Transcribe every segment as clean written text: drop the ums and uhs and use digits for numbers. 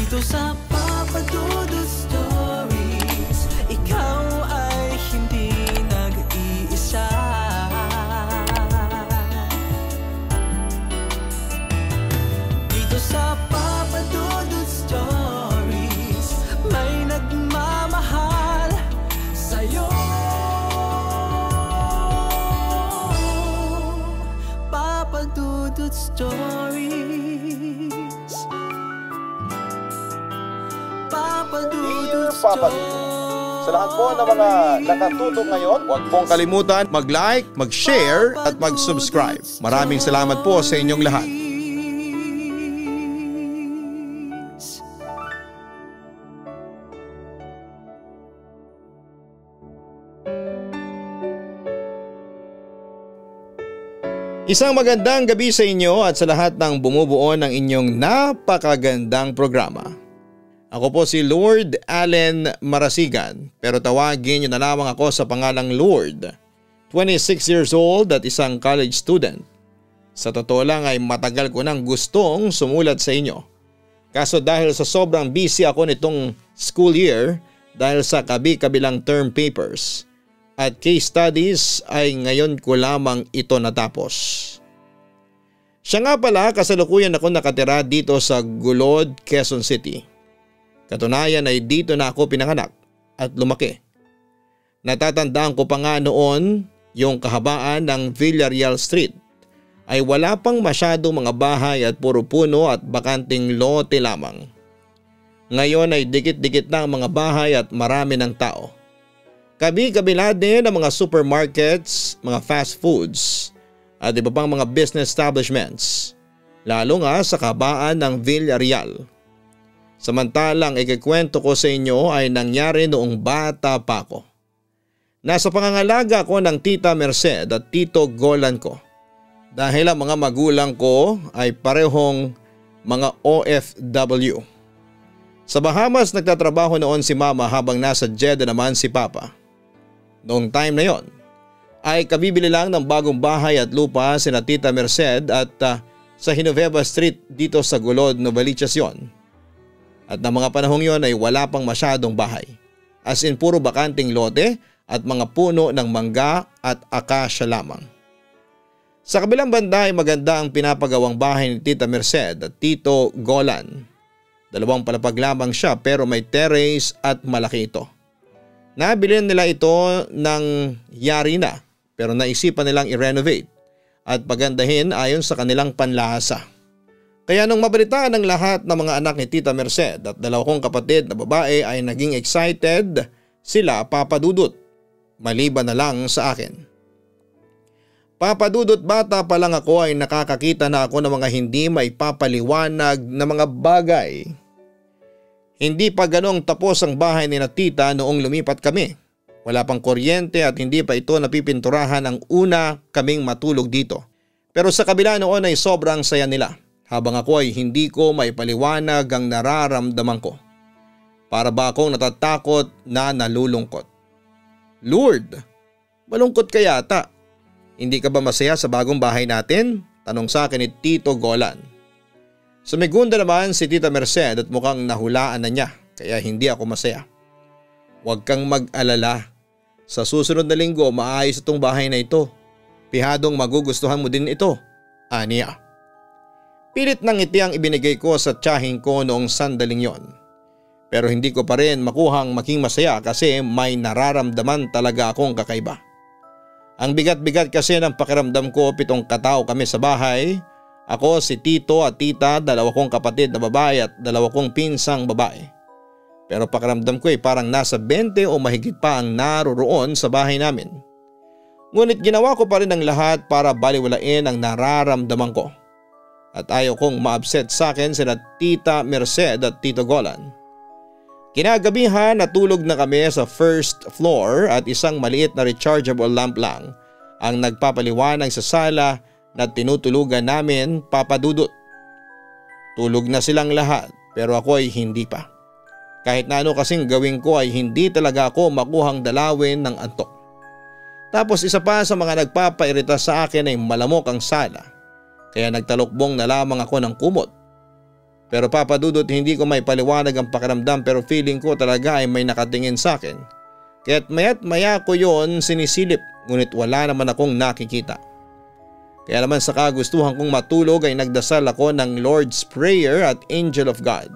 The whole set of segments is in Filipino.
Dito sa Papa Dudut Stories, ikaw ay hindi nag-iisa. Dito sa Papa Dudut Stories, may nagmamahal sa'yo. Papa Dudut Stories. Papa Dudut Stories. Sa lahat po ng mga nakatutok ngayon, huwag pong kalimutan mag-like, mag-share at mag-subscribe. Maraming salamat po sa inyong lahat. Isang magandang gabi sa inyo at sa lahat ng bumubuo ng inyong napakagandang programa. Ako po si Lord Allen Marasigan, pero tawagin niyo na lamang ako sa pangalang Lord. 26 years old at isang college student. Sa totoo lang ay matagal ko nang gustong sumulat sa inyo. Kaso dahil sa sobrang busy ako nitong school year dahil sa kabi-kabilang term papers at case studies ay ngayon ko lamang ito natapos. Siya nga pala, kasalukuyan ako nakatira dito sa Gulod, Quezon City. Katunayan ay dito na ako pinanganak at lumaki. Natatandaan ko pa nga noon yung kahabaan ng Villarreal Street ay wala pang masyadong mga bahay at puro puno at bakanting lote lamang. Ngayon ay dikit-dikit na ang mga bahay at marami ng tao. Kabi-kabila din ang mga supermarkets, mga fast foods at iba pang mga business establishments, lalo nga sa kabaan ng Villarreal. Samantalang ikikwento ko sa inyo ay nangyari noong bata pa ako. Nasa pangangalaga ko ng Tita Merced at Tito Golan ko dahil ang mga magulang ko ay parehong mga OFW. Sa Bahamas nagtatrabaho noon si Mama habang nasa Jeddah naman si Papa. Noong time na yon ay kabibili lang ng bagong bahay at lupa sina Tita Merced at sa Genoveva Street dito sa Gulod, Novaliches yon. At ng mga panahong yon ay wala pang masyadong bahay. As in puro bakanting lote at mga puno ng mangga at akasya lamang. Sa kabilang banda ay maganda ang pinapagawang bahay ni Tita Merced at Tito Golan. 2 palapag lamang siya pero may terrace at malaki ito. Nabilin nila ito ng yari na pero naisipan nilang i-renovate at pagandahin ayon sa kanilang panlasa. Kaya nung mabalitaan ng lahat ng mga anak ni Tita Merced at 2 kong kapatid na babae ay naging excited sila, Papa Dudut, maliban na lang sa akin. Papa Dudut, bata pa lang ako ay nakakakita na ako ng mga hindi maipapaliwanag na mga bagay. Hindi pa ganong tapos ang bahay ni na tita noong lumipat kami. Wala pang kuryente at hindi pa ito napipinturahan ang una kaming matulog dito. Pero sa kabila noon ay sobrang saya nila habang ako ay hindi ko maipaliwanag ang nararamdaman ko. Para ba akong natatakot na nalulungkot? Lord, malungkot ka yata. Hindi ka ba masaya sa bagong bahay natin? Tanong sa akin ni Tito Golan. Sumigunda naman si Tita Merced at mukhang nahulaan na niya kaya hindi ako masaya. Huwag kang mag-alala. Sa susunod na linggo maayos itong bahay na ito. Pihadong magugustuhan mo din ito, aniya. Pilit ng ngiti ang ibinigay ko sa tiyahing ko noong sandaling yon. Pero hindi ko pa rin makuhang maging masaya kasi may nararamdaman talaga akong kakaiba. Ang bigat-bigat kasi ng pakiramdam ko, 7 katao kami sa bahay. Ako, si Tito at Tita, 2 kong kapatid na babae at 2 kong pinsang babae. Pero pakiramdam ko ay parang nasa 20 o mahigit pa ang naroroon sa bahay namin. Ngunit ginawa ko pa rin ang lahat para baliwalain ang nararamdaman ko. At ayaw kong ma-upset sa akin sila Tita Merced at Tito Golan. Kinagabihan natulog na kami sa first floor at isang maliit na rechargeable lamp lang ang nagpapaliwanag sa sala na tinutulugan namin, Papa Dudut. Tulog na silang lahat pero ako ay hindi pa. Kahit na ano kasing gawin ko ay hindi talaga ako makuhang dalawin ng antok. Tapos isa pa sa mga nagpapairita sa akin ay malamok ang sala. Kaya nagtalokbong na lamang ako ng kumot. Pero Papa Dudut, hindi ko may paliwanag ang pakiramdam pero feeling ko talaga ay may nakatingin sa akin. Kaya't maya't maya ko yon sinisilip ngunit wala naman akong nakikita. Kaya naman sa kagustuhan kong matulog ay nagdasal ako ng Lord's Prayer at Angel of God.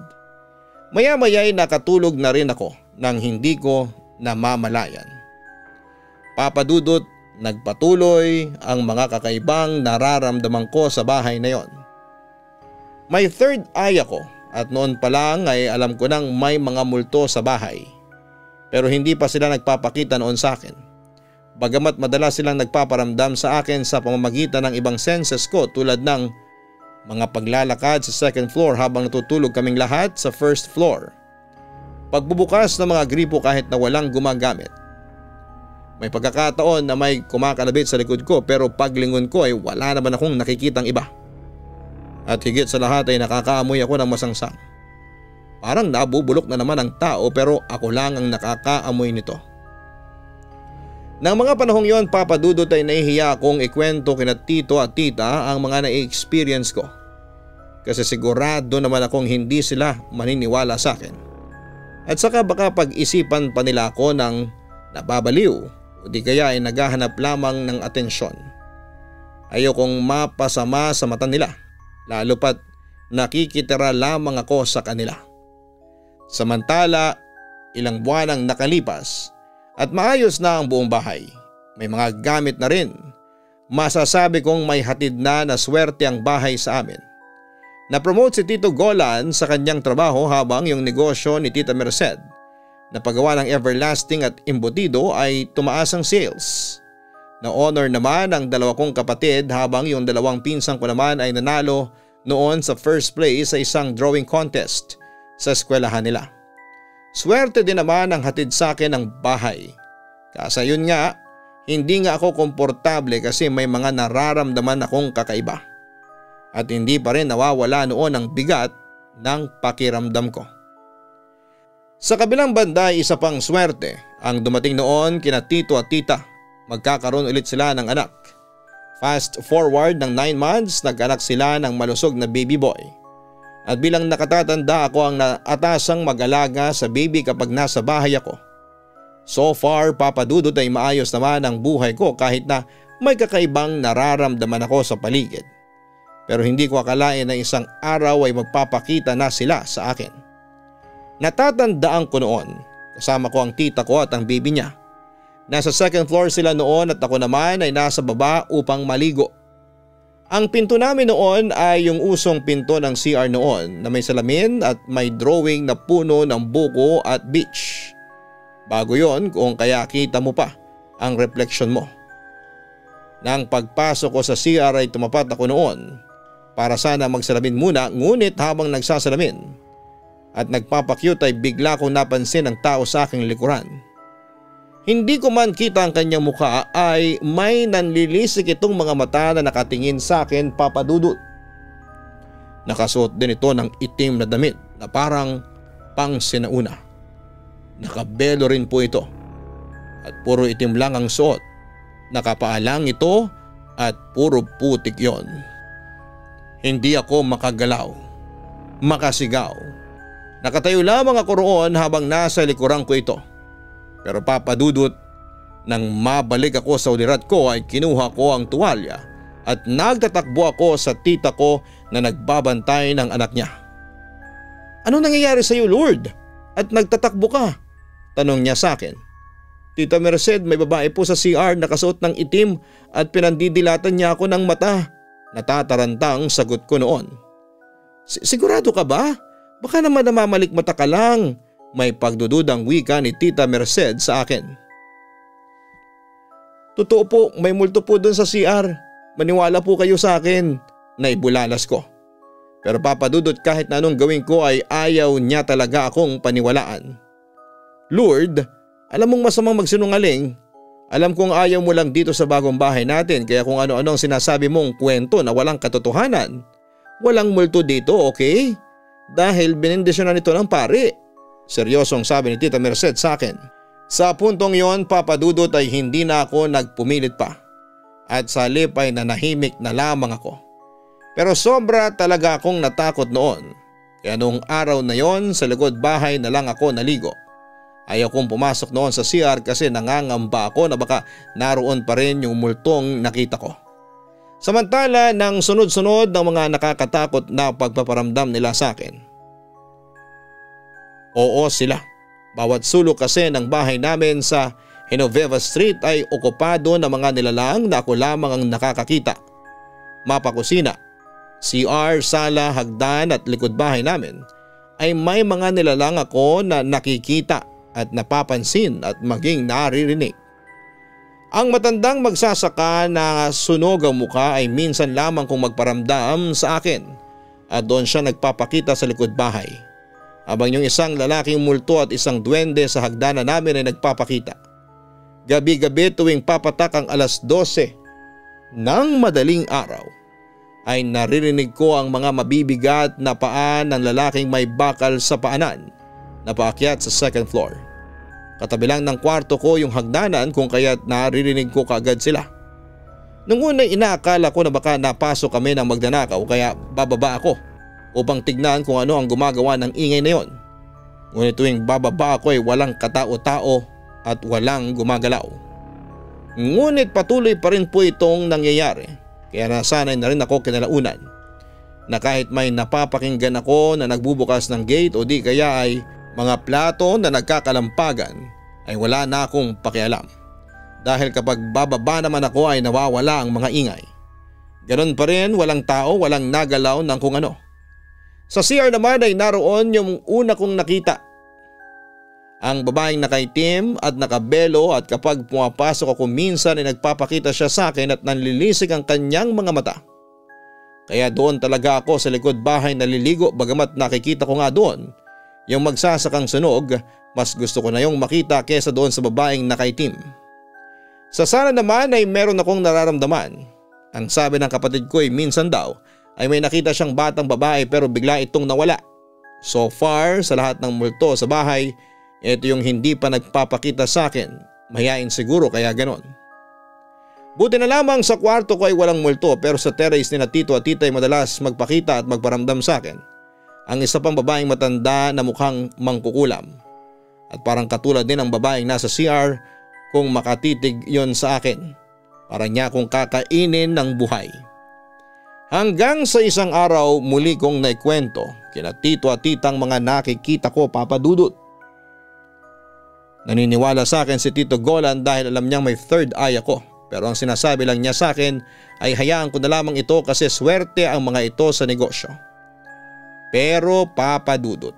Maya-maya ay nakatulog na rin ako nang hindi ko namamalayan. Papa Dudut, nagpatuloy ang mga kakaibang nararamdaman ko sa bahay na yon. May third eye ako at noon pa lang ay alam ko nang may mga multo sa bahay. Pero hindi pa sila nagpapakita noon sa akin. Bagamat madalas silang nagpaparamdam sa akin sa pamamagitan ng ibang senses ko tulad ng mga paglalakad sa second floor habang natutulog kaming lahat sa first floor. Pagbubukas ng mga gripo kahit na walang gumagamit. May pagkakataon na may kumakalabit sa likod ko pero paglingon ko ay wala naman akong nakikitang iba. At higit sa lahat ay nakakaamoy ako ng masangsang. Parang nabubulok na naman ang tao pero ako lang ang nakakaamoy nito. Nang mga panahong yon, Papa Dudut, ay nahihiya akong ikwento kina tito at tita ang mga na-experience ko. Kasi sigurado naman akong hindi sila maniniwala sa akin. At saka baka pag-isipan pa nila ako ng nababaliw o di kaya ay naghahanap lamang ng atensyon. Ayokong mapasama sa mata nila, lalo pat nakikitira lamang ako sa kanila. Samantala, ilang buwan ang nakalipas at maayos na ang buong bahay. May mga gamit na rin. Masasabi kong may hatid na swerte ang bahay sa amin. Na-promote si Tito Golan sa kanyang trabaho habang yung negosyo ni Tita Merced na paggawa ng everlasting at embutido ay tumaas ang sales. Na-honor naman ang dalawa kong kapatid habang yung dalawang pinsang ko naman ay nanalo noon sa first place sa isang drawing contest sa eskwelahan nila. Swerte din naman ang hatid sa akin ng bahay. Kasa yun nga, hindi nga ako komportable kasi may mga nararamdaman akong kakaiba. At hindi pa rin nawawala noon ang bigat ng pakiramdam ko. Sa kabilang banda ay isa pang swerte ang dumating noon kina tito at tita. Magkakaroon ulit sila ng anak. Fast forward ng 9 months, nag-anak sila ng malusog na baby boy. At bilang nakatatanda ako ang naatasang mag-alaga sa baby kapag nasa bahay ako. So far, Papa Dudut, ay maayos naman ang buhay ko kahit na may kakaibang nararamdaman ako sa paligid. Pero hindi ko akalain na isang araw ay magpapakita na sila sa akin. Natatandaan ko noon, kasama ko ang tita ko at ang baby niya. Nasa second floor sila noon at ako naman ay nasa baba upang maligo. Ang pinto namin noon ay yung usong pinto ng CR noon na may salamin at may drawing na puno ng buko at beach. Bago yon kung kaya kita mo pa ang reflection mo. Nang pagpasok ko sa CR ay tumapat ako noon para sana magsalamin muna, ngunit habang nagsasalamin at nagpapakyut ay bigla kong napansin ang tao sa aking likuran. Hindi ko man kita ang kanyang mukha ay may nanlilisik itong mga mata na nakatingin sa akin, Papa Dudut. Nakasuot din ito ng itim na damit na parang pang sinauna. Nakabelo rin po ito at puro itim lang ang suot. Nakapaalang ito at puro putik yon. Hindi ako makagalaw, makasigaw. Nakatayo lamang ako roon habang nasa likuran ko ito. Pero Papa Dudut, nang mabalik ako sa ulirat ko ay kinuha ko ang tuwalya at nagtatakbo ako sa tita ko na nagbabantay ng anak niya. "Ano nangyayari sa iyo, Lord? At nagtatakbo ka?" tanong niya sa akin. "Tita Merced, may babae po sa CR nakasuot ng itim at pinandidilatan niya ako ng mata." Natatarantang sagot ko noon. Sigurado ka ba? Baka naman namamalikmata ka lang." May pagdududang wika ni Tita Merced sa akin. "Totoo po, may multo po doon sa CR. Maniwala po kayo sa akin." Naibulalas ko. Pero Papa Dudut, kahit na anong gawin ko ay ayaw niya talaga akong paniwalaan. "Lord, alam mong masamang magsinungaling. Alam kong ayaw mo lang dito sa bagong bahay natin kaya kung ano-anong sinasabi mong kwento na walang katotohanan. Walang multo dito, okay? Dahil binindisyonan ito ng pari." Seryosong sabi ni Tita Merced sa akin. Sa puntong yon, Papa Dudut, ay hindi na ako nagpumilit pa. At sa halip ay nanahimik na lamang ako. Pero sobra talaga akong natakot noon. Kaya noong araw na yon sa likod bahay na lang ako naligo. Ayaw kong pumasok noon sa CR kasi nangangamba ako na baka naroon pa rin yung multong nakita ko. Samantala ng sunod-sunod ng mga nakakatakot na pagpaparamdam nila sa akin. Oo sila. Bawat sulok kasi ng bahay namin sa Genoveva Street ay okupado ng mga nilalang na ako lamang ang nakakakita. Mapa kusina, CR, sala, hagdan at likod bahay namin ay may mga nilalang ako na nakikita at napapansin at maging naririnig. Ang matandang magsasaka na sunog ang muka ay minsan lamang kung magparamdam sa akin at doon siya nagpapakita sa likod bahay. Habang yung isang lalaking multo at isang duwende sa hagdanan namin ay nagpapakita. Gabi-gabi tuwing papatak ang alas 12 ng madaling araw ay naririnig ko ang mga mabibigat na paa ng lalaking may bakal sa paanan na paakyat sa second floor. Katabi lang ng kwarto ko yung hagdanan kung kaya't naririnig ko kaagad sila. Nung una'y inaakala ko na baka napasok kami ng magnanakaw kaya bababa ako upang tignan kung ano ang gumagawa ng ingay na yon. Ngunit tuwing bababa ako ay walang katao-tao at walang gumagalaw. Ngunit patuloy pa rin po itong nangyayari kaya nasanay na rin ako kinalaunan na kahit may napapakinggan ako na nagbubukas ng gate o di kaya ay mga plato na nagkakalampagan ay wala na akong pakialam. Dahil kapag bababa naman ako ay nawawala ang mga ingay. Ganon pa rin, walang tao, walang nagalaw ng kung ano. Sa CR naman ay naroon yung una kong nakita. Ang babaeng nakaitim at nakabelo at kapag pumapasok ako minsan ay nagpapakita siya sa akin at nanlilisik ang kanyang mga mata. Kaya doon talaga ako sa likod bahay naliligo bagamat nakikita ko nga doon yung magsasakang sunog, mas gusto ko na yung makita kesa doon sa babaeng nakaitim. Sa sala naman ay meron akong nararamdaman. Ang sabi ng kapatid ko ay minsan daw ay may nakita siyang batang babae pero bigla itong nawala. So far sa lahat ng multo sa bahay, ito yung hindi pa nagpapakita sa akin. Mahiyain siguro kaya ganon. Buti na lamang sa kwarto ko ay walang multo pero sa terrace ni na tito at tita ay madalas magpakita at magparamdam sa akin. Ang isa pang babaeng matanda na mukhang mangkukulam. At parang katulad din ang babaeng nasa CR kung makatitig yon sa akin. Para niya akong kakainin ng buhay. Hanggang sa isang araw muli kong naikwento kina tito at titang mga nakikita ko, Papa Dudut. Naniniwala sa akin si Tito Golan dahil alam niyang may third eye ako. Pero ang sinasabi lang niya sa akin ay hayaan ko na lamang ito kasi swerte ang mga ito sa negosyo. Pero Papa Dudut,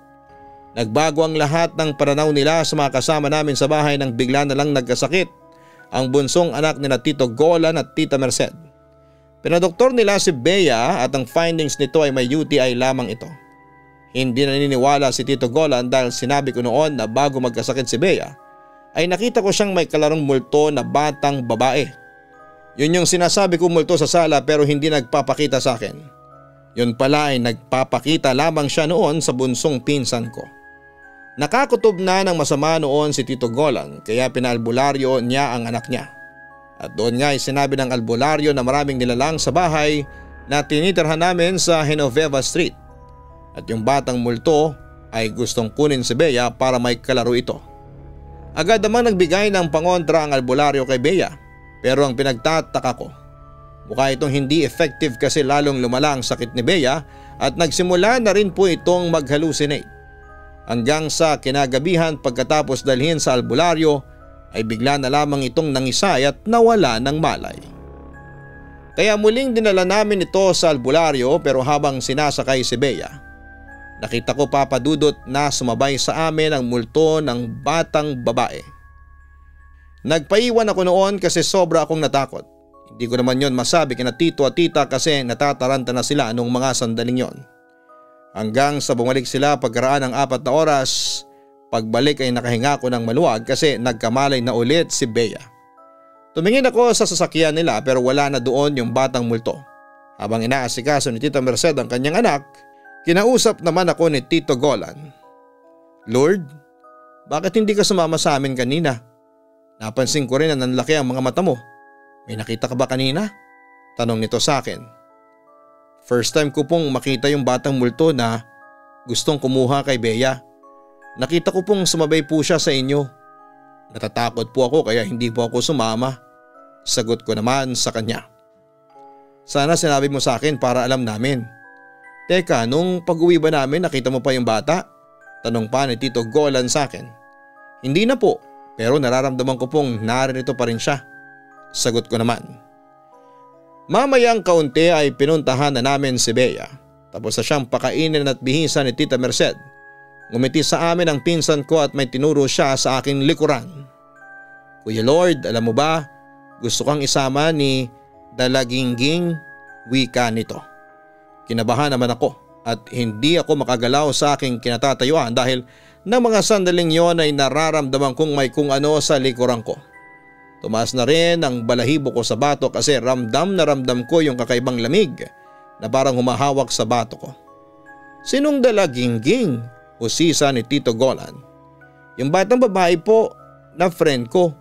nagbago ang lahat ng pananaw nila sa mga kasama namin sa bahay nang bigla na lang nagkasakit ang bunsong anak ni na Tito Golan at Tita Merced. Pinadoktor nila si Bea at ang findings nito ay may UTI lamang ito. Hindi naniniwala si Tito Golan dahil sinabi ko noon na bago magkasakit si Bea ay nakita ko siyang may kalarong multo na batang babae. Yun yung sinasabi ko multo sa sala pero hindi nagpapakita sa akin. Yun pala ay nagpapakita lamang siya noon sa bunsong pinsan ko. Nakakutob na ng masama noon si Tito Golan kaya pinaalbularyo niya ang anak niya. At doon nga ay sinabi ng albularyo na maraming nilalang sa bahay na tinitirhan namin sa Genoveva Street. At yung batang multo ay gustong kunin si Bea para may kalaro ito. Agad namang nagbigay ng pangontra ang albularyo kay Bea pero ang pinagtataka ko, mukha itong hindi effective kasi lalong lumala ang sakit ni Bea at nagsimula na rin po itong mag-hallucinate. Hanggang sa kinagabihan pagkatapos dalhin sa albularyo ay bigla na lamang itong nangisay at nawala ng malay. Kaya muling dinala namin ito sa albularyo pero habang sinasakay si Bea, nakita ko, Papa Dudut, na sumabay sa amin ang multo ng batang babae. Nagpaiwan ako noon kasi sobra akong natakot. Hindi ko naman yon masabi kina tito at tita kasi natataranta na sila anong mga sandaling yon. Hanggang sa bumalik sila pagkaraan ng 4 na oras, pagbalik ay nakahinga ko ng maluwag kasi nagkamalay na ulit si Bea. Tumingin ako sa sasakyan nila pero wala na doon yung batang multo. Habang inaasikaso ni Tita Merced ang kanyang anak, kinausap naman ako ni Tito Golan. Lord, bakit hindi ka sumama sa amin kanina? Napansin ko rin na nanlaki ang mga mata mo. May nakita ka ba kanina? Tanong nito sa akin. First time ko pong makita yung batang multo na gustong kumuha kay Bea. Nakita ko pong sumabay po siya sa inyo. Natatakot po ako kaya hindi po ako sumama. Sagot ko naman sa kanya. Sana sinabi mo sa akin para alam namin. Teka, nung pag-uwi ba namin nakita mo pa yung bata? Tanong pa ni Tito Golan sa akin. Hindi na po, pero nararamdaman ko pong narinito pa rin siya. Sagot ko naman. Mamayang kaunti ay pinuntahan na namin si Bea. Tapos na siyang pakainin at bihisan ni Tita Merced. Ngumiti sa amin ang pinsan ko at may tinuro siya sa aking likuran. Kuya Lord, alam mo ba, gusto kang isama ni Dalagingging, wika nito. Kinabahan naman ako at hindi ako makagalaw sa aking kinatatayuan dahil ng mga sandaling yon ay nararamdaman kong may kung ano sa likuran ko. Tumaas na rin ang balahibo ko sa bato kasi ramdam na ramdam ko yung kakaibang lamig na parang humahawak sa bato ko. Sinong Dalagingging? Usisa ni Tito Golan. Yung batang babae po na friend ko.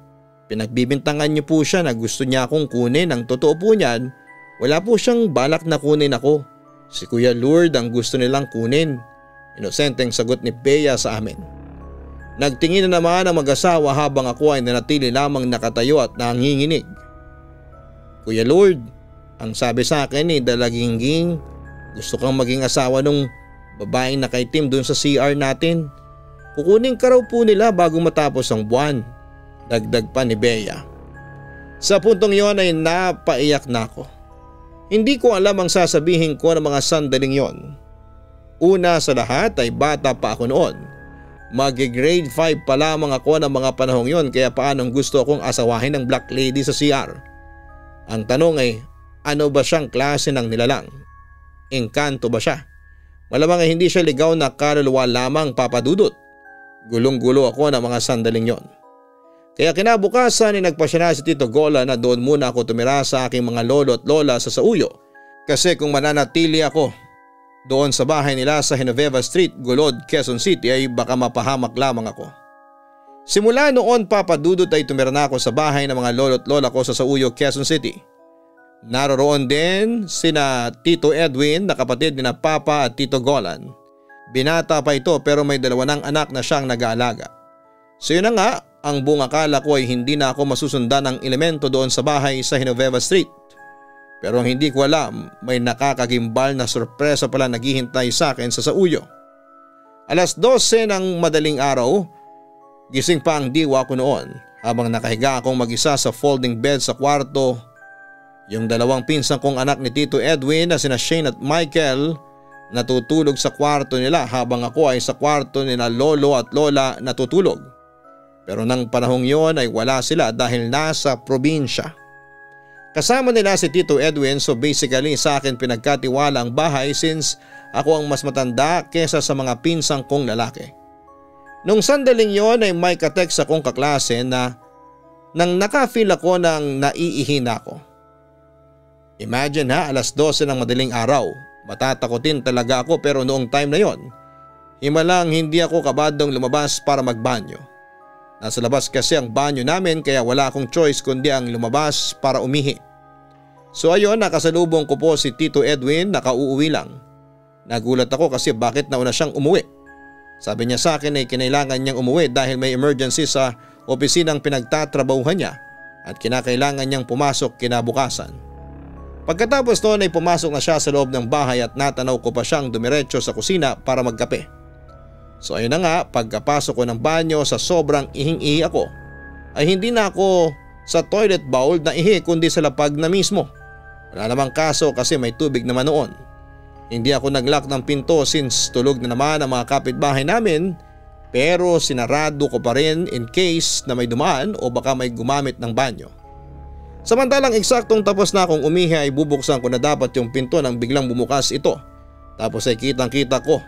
Pinagbibintangan niyo po siya na gusto niya akong kunin. Ang totoo po niyan, wala po siyang balak na kunin ako. Si Kuya Lord ang gusto nilang kunin. Inosenteng sagot ni Bea sa amin. Nagtingin na naman ang mag-asawa habang ako ay nanatili lamang nakatayo at nanginginig. Kuya Lord, ang sabi sa akin ni Dalagingging, gusto kang maging asawa nung babaeng nakaitim dun sa CR natin. Kukunin ka raw po nila bago matapos ang buwan. Dagdag pa ni Bea. Sa puntong yon ay napaiyak na ako. Hindi ko alam ang sasabihin ko ng mga sandaling yon. Una sa lahat ay bata pa ako noon. Mag-grade 5 pa lamang ako ng mga panahong yon kaya paanong gusto akong asawahin ng black lady sa CR? Ang tanong ay ano ba siyang klase ng nilalang? Engkanto ba siya? Malamang ay hindi siya ligaw na kaluluwa lamang papadudot. Gulong-gulo ako ng mga sandaling yon. Kaya kinabukasan ay nagpasya na si Tito Golan na doon muna ako tumira sa aking mga lolo at lola sa Sauyo. Kasi kung mananatili ako doon sa bahay nila sa Genoveva Street, Gulod, Quezon City ay baka mapahamak lamang ako. Simula noon papadudot ay tumira na ako sa bahay ng mga lolo at lola ko sa Sauyo, Quezon City. Naroroon din sina Tito Edwin na kapatid ni na Papa at Tito Golan. Binata pa ito pero may dalawa ng anak na siyang nag-aalaga. So yun na nga, ang buong akala ko ay hindi na ako masusundan ng elemento doon sa bahay sa Genoveva Street. Pero ang hindi ko alam, may nakakagimbal na sorpresa pala naghihintay sa akin sa Sauyo. Alas 12 ng madaling araw, gising pa ang diwa ko noon habang nakahiga akong mag-isa sa folding bed sa kwarto. Yung dalawang pinsang kong anak ni Tito Edwin na sina Shane at Michael natutulog sa kwarto nila habang ako ay sa kwarto nila lolo at lola natutulog. Pero nang panahong yon ay wala sila dahil nasa probinsya. Kasama nila si Tito Edwin so basically sa akin pinagkatiwala ang bahay since ako ang mas matanda kesa sa mga pinsang kong lalaki. Nung sandaling yon ay may katext akong kaklase na nang nakafeel ako nang naiihin ako. Imagine ha, alas 12 ng madaling araw. Matatakotin talaga ako pero noong time na yon, himalang hindi ako kabadong lumabas para magbanyo. Nasa labas kasi ang banyo namin kaya wala akong choice kundi ang lumabas para umihi. So ayun, nakasalubong ko po si Tito Edwin, nakauuwi lang. Nagulat ako kasi bakit nauna siyang umuwi. Sabi niya sa akin ay kinailangan niyang umuwi dahil may emergency sa opisinang pinagtatrabahuhan niya at kinakailangan niyang pumasok kinabukasan. Pagkatapos noon ay pumasok na siya sa loob ng bahay at natanaw ko pa siyang dumiretso sa kusina para magkape. So ayun na nga, pagkapasok ko ng banyo sa sobrang ihing-ihi ako ay hindi na ako sa toilet bowl na ihi kundi sa lapag na mismo. Wala namang kaso kasi may tubig naman noon. Hindi ako nag-lock ng pinto since tulog na naman ang mga kapitbahay namin pero sinarado ko pa rin in case na may dumaan o baka may gumamit ng banyo. Samantalang eksaktong tapos na akong umihi ay bubuksan ko na dapat yung pinto nang biglang bumukas ito. Tapos ay kitang-kita ko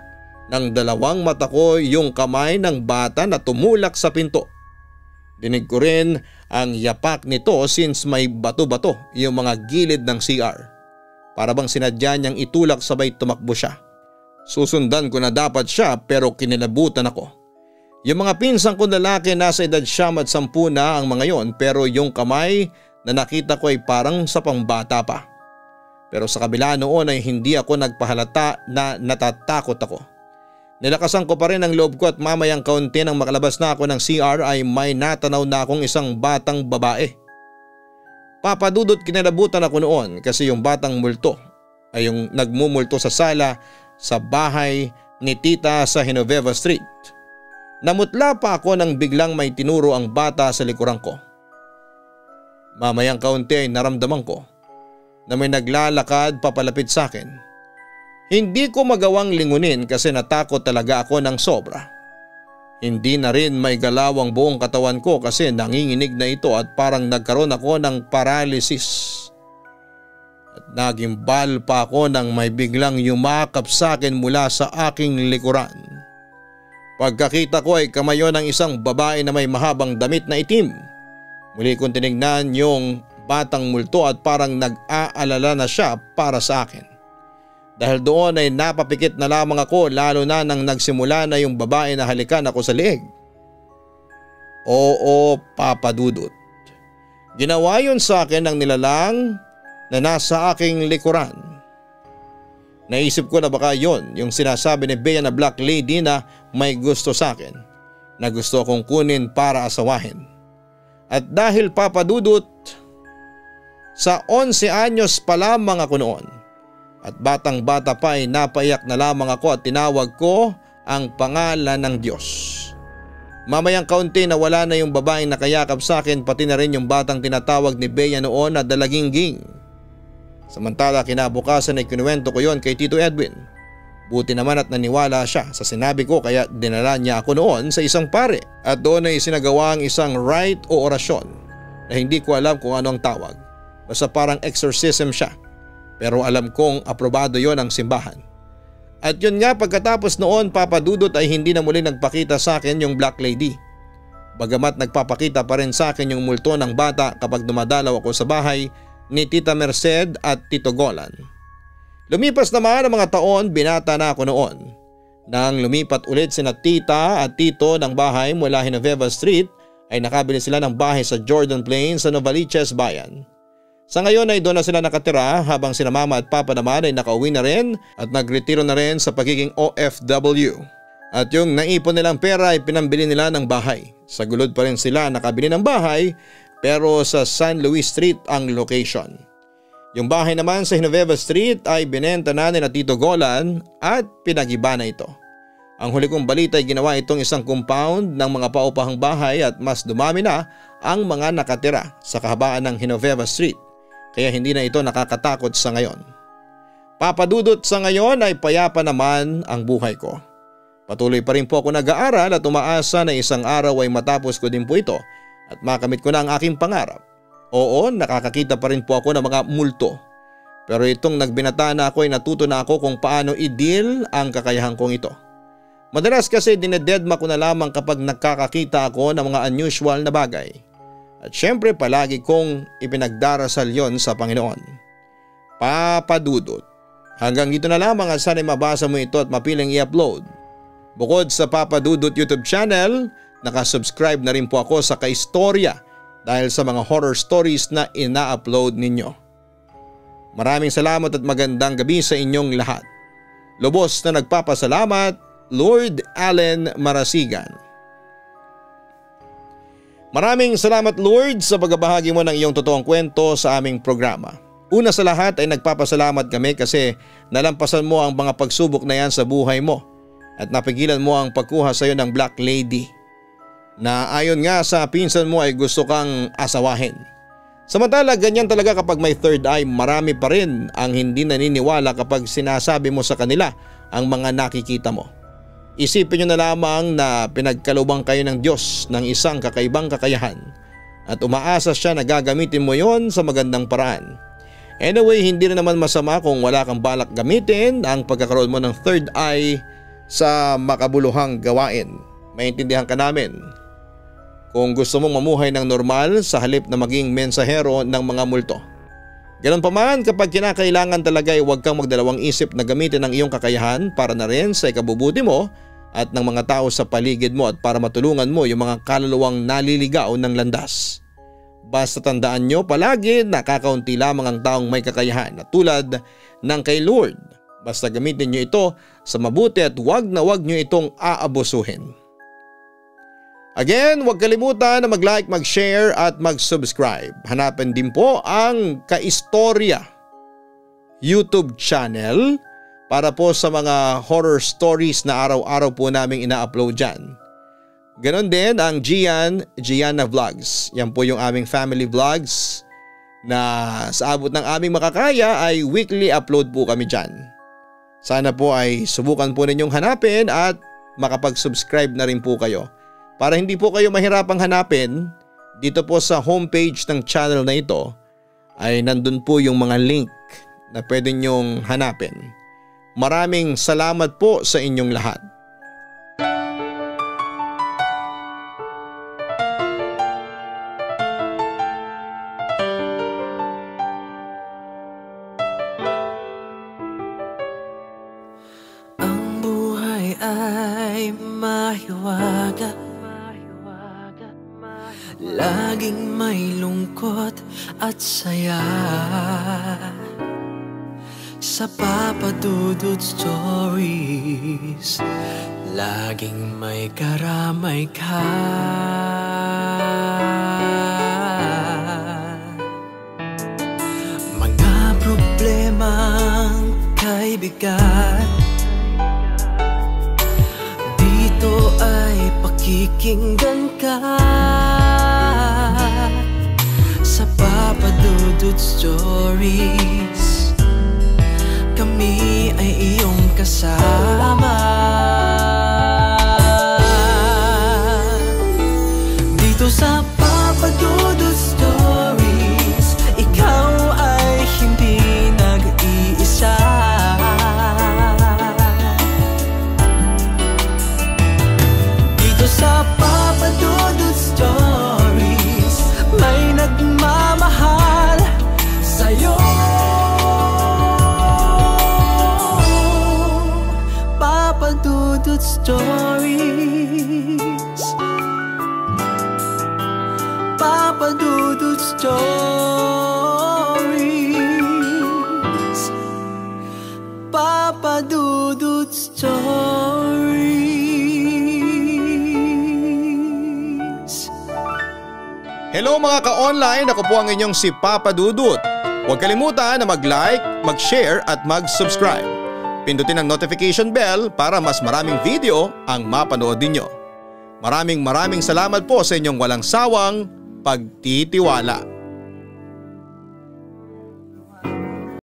ng dalawang mata ko yung kamay ng bata na tumulak sa pinto. Dinig ko rin ang yapak nito since may bato-bato yung mga gilid ng CR. Para bang sinadya niyang itulak sabay tumakbo siya. Susundan ko na dapat siya pero kinilabutan ako. Yung mga pinsang ko lalaki nasa edad 10 na ang mga yon pero yung kamay na nakita ko ay parang sa pangbata pa. Pero sa kabila noon ay hindi ako nagpahalata na natatakot ako. Nilakasan ko pa rin ang loob ko at mamayang kaunti nang makalabas na ako ng CR ay may natanaw na akong isang batang babae. Papadudot kinalabutan ako noon kasi yung batang multo ay yung nagmumulto sa sala sa bahay ni tita sa Genoveva Street. Namutla pa ako nang biglang may tinuro ang bata sa likuran ko. Mamayang kaunti ay naramdaman ko na may naglalakad papalapit sa akin. Hindi ko magawang lingunin kasi natakot talaga ako ng sobra. Hindi na rin may galaw ang buong katawan ko kasi nanginginig na ito at parang nagkaroon ako ng paralysis. At nagimbal pa ako nang may biglang yumakap sa akin mula sa aking likuran. Pagkakita ko ay kamayo ng isang babae na may mahabang damit na itim. Muli kong tinignan yung batang multo at parang nag-aalala na siya para sa akin. Dahil doon ay napapikit na lamang ako lalo na nang nagsimula na yung babae na halikan ako sa leeg. Oo, papadudot. Ginawa yun sa akin ng nilalang na nasa aking likuran. Naisip ko na baka yun yung sinasabi ni Bea na Black Lady na may gusto sa akin, na gusto kong kunin para asawahin. At dahil papadudot, sa 11 anyos pa lamang ako noon. At batang bata pa ay napaiyak na lamang ako at tinawag ko ang pangalan ng Diyos. Mamayang kaunti na wala na yung babaeng nakayakap sa akin pati na rin yung batang tinatawag ni Bea noon na Dalagingging. Samantala kinabukasan ay kinuwento ko yon kay Tito Edwin. Buti naman at naniwala siya sa sinabi ko kaya dinala niya ako noon sa isang pare at doon ay sinagawa ang isang rite o orasyon na hindi ko alam kung ano ang tawag. Basta parang exorcism siya. Pero alam kong aprobado yon ang simbahan. At yun nga pagkatapos noon papadudot ay hindi na muli nagpakita sa akin yung Black Lady. Bagamat nagpapakita pa rin sa akin yung multo ng bata kapag dumadalaw ako sa bahay ni Tita Merced at Tito Golan. Lumipas naman ang mga taon, binata na ako noon. Nang lumipat ulit sina Tita at Tito ng bahay mula Genoveva Street ay nakabili sila ng bahay sa Jordan Plains sa Novaliches Bayan. Sa ngayon ay doon na sila nakatira habang sina mama at papa naman ay nakauwi na rin at nagretiro na rin sa pagiging OFW. At yung naipon nilang pera ay pinambili nila ng bahay. Sa Gulod pa rin sila nakabili ng bahay pero sa San Luis Street ang location. Yung bahay naman sa Genoveva Street ay binenta na ni Tito Golan at pinag-iba na ito. Ang huli kong balita ay ginawa itong isang compound ng mga paupahang bahay at mas dumami na ang mga nakatira sa kahabaan ng Genoveva Street. Kaya hindi na ito nakakatakot sa ngayon. Papadudot sa ngayon ay payapa naman ang buhay ko. Patuloy pa rin po ako nag-aaral at umaasa na isang araw ay matapos ko din po ito at makamit ko na ang aking pangarap. Oo, nakakakita pa rin po ako ng mga multo. Pero itong nagbinata na ako ay natuto na ako kung paano i-deal ang kakayahan kong ito. Madalas kasi dinededma ko na lamang kapag nakakakita ako ng mga unusual na bagay. At syempre palagi kong ipinagdarasal yon sa Panginoon. Papadudot. Hanggang dito na lamang at sana'y mabasa mo ito at mapiling i-upload. Bukod sa Papadudot YouTube channel, nakasubscribe na rin po ako sa Kaistorya dahil sa mga horror stories na ina-upload ninyo. Maraming salamat at magandang gabi sa inyong lahat. Lubos na nagpapasalamat, Lord Allen Marasigan. Maraming salamat Lord sa pagbabahagi mo ng iyong totoong kwento sa aming programa. Una sa lahat ay nagpapasalamat kami kasi nalampasan mo ang mga pagsubok na yan sa buhay mo at napigilan mo ang pagkuha sa iyo ng Black Lady na ayon nga sa pinsan mo ay gusto kang asawahin. Samantala ganyan talaga kapag may third eye, marami pa rin ang hindi naniniwala kapag sinasabi mo sa kanila ang mga nakikita mo. Isipin nyo na lamang na pinagkalubang kayo ng Diyos ng isang kakaibang kakayahan at umaasa siya na gagamitin mo yon sa magandang paraan. Anyway, hindi rin naman masama kung wala kang balak gamitin ang pagkakaroon mo ng third eye sa makabuluhang gawain. Maintindihan ka namin. Kung gusto mong mamuhay ng normal sa halip na maging mensahero ng mga multo. Ganun pa man kapag kinakailangan talaga ay huwag kang magdalawang isip na gamitin ang iyong kakayahan para na rin sa ikabubuti mo at ng mga tao sa paligid mo at para matulungan mo yung mga kaluluwang naliligaw ng landas. Basta tandaan nyo palagi na kakaunti lamang ang taong may kakayahan na tulad ng kay Lord. Basta gamitin nyo ito sa mabuti at wag nyo itong aabusuhin. Again, huwag kalimutan na mag-like, mag-share at mag-subscribe. Hanapin din po ang Kaistorya YouTube channel para po sa mga horror stories na araw-araw po naming ina-upload dyan. Ganon din ang Gianna Vlogs. Yan po yung aming family vlogs na sa abot ng aming makakaya ay weekly upload po kami dyan. Sana po ay subukan po ninyong hanapin at makapag-subscribe na rin po kayo. Para hindi po kayo mahirapang hanapin, dito po sa homepage ng channel na ito ay nandun po yung mga link na pwede nyong hanapin. Maraming salamat po sa inyong lahat. Ang buhay ay mahiwaga, laging may lungkot at saya. Sa Papa Dudut Stories, laging may karamay ka. Mga problemang kay bigat, dito ay pakikinggan ka. Sa Papa Dudut Stories, kami ay iyong kasama. Dito sa Papa Dudut Stories, ikaw ay hindi nag-iisa. Dito sa Papa Dudut Stories, may nagmamahal sa'yo. Papa Dudut Stories, Papa Dudut Stories, Papa Dudut Stories. Hello mga ka-online, ako po ang inyong si Papa Dudut. Huwag kalimutan na mag-like, mag-share at mag-subscribe. Pindutin ang notification bell para mas maraming video ang mapanood ninyo. Maraming salamat po sa inyong walang sawang pagtitiwala.